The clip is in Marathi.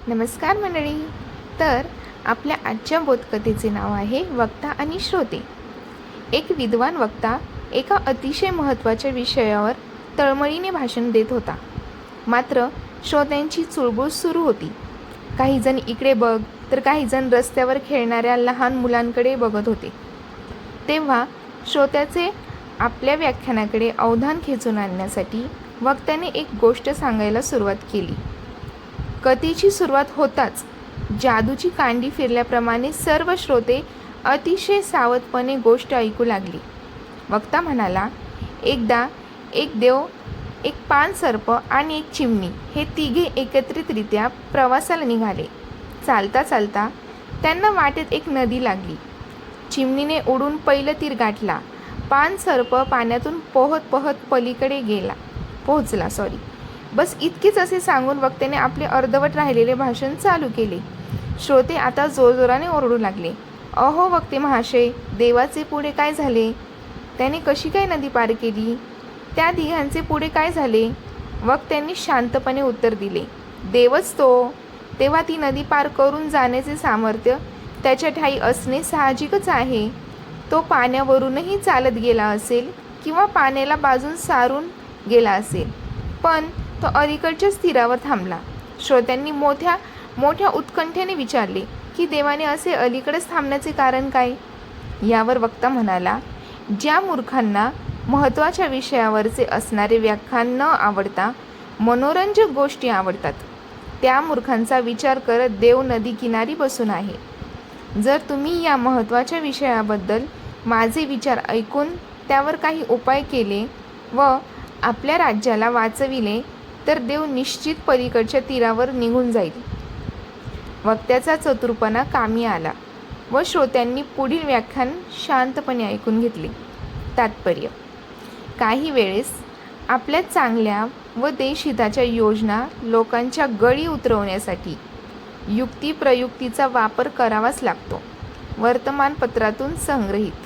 नमस्कार मंडळी. तर आपल्या आजच्या बोधकथेचे नाव आहे वक्ता आणि श्रोते. एक विद्वान वक्ता एका अतिशय महत्त्वाच्या विषयावर तळमळीने भाषण देत होता. मात्र श्रोत्यांची चुळबुळ सुरू होती. काही जण इकडे बघ तर काही जण रस्त्यावर खेळणाऱ्या लहान मुलांकडे बघत होते. तेव्हा श्रोत्याचे आपल्या व्याख्यानाकडे अवधान खेचून आणण्यासाठी वक्त्याने एक गोष्ट सांगायला सुरुवात केली. कथेची सुरुवात होताच जादूची कांडी फिरल्याप्रमाणे सर्व श्रोते अतिशय सावधपणे गोष्ट ऐकू लागली. वक्ता म्हणाला, एकदा एक देव, एक पाणसर्प आणि एक चिमणी हे तिघे एकत्रितरित्या प्रवासाला निघाले. चालता चालता त्यांना वाटेत एक नदी लागली. चिमणीने उडून पहिलं तीर गाठला. पाणसर्प पाण्यातून पोहत पोहत पलीकडे पोहोचला. बस इतकेच असे सांगून वक्त्याने आपले अर्धवट राहिलेले भाषण चालू केले. श्रोते आता जोरजोराने ओरडू लागले, अहो वक्ते महाशय, देवाचे पुढे काय झाले? त्याने कशी काय नदी पार केली? त्या तिघांचे पुढे काय झाले? वक्त्यांनी शांतपणे उत्तर दिले, देवच तो. तेव्हा ती नदी पार करून जाण्याचे सामर्थ्य त्याच्या ठायी असणे साहजिकच आहे. तो पाण्यावरूनही चालत गेला असेल किंवा पाण्याला बाजून सारून गेला असेल, पण तो अलीकडच्याच तीरावर थांबला. श्रोत्यांनी मोठ्या उत्कंठेने विचारले की देवाने असे अलीकडेच थांबण्याचे कारण काय? यावर वक्ता म्हणाला, ज्या मूर्खांना महत्त्वाच्या विषयावरचे असणारे व्याख्यान न आवडता मनोरंजक गोष्टी आवडतात, त्या मूर्खांचा विचार करत देव नदी किनारी बसून आहे. जर तुम्ही या महत्त्वाच्या विषयाबद्दल माझे विचार ऐकून त्यावर काही उपाय केले व आपल्या राज्याला वाचविले तर देव निश्चित पलीकडच्या तीरावर निघून जाईल. वक्त्याचा चतुरपणा कामी आला व श्रोत्यांनी पुढील व्याख्यान शांतपणे ऐकून घेतले. तात्पर्य: काही वेळेस आपल्या चांगल्या व देशहिताच्या योजना लोकांच्या गळी उतरवण्यासाठी युक्तिप्रयुक्तीचा वापर करावाच लागतो. वर्तमानपत्रातून संग्रहित.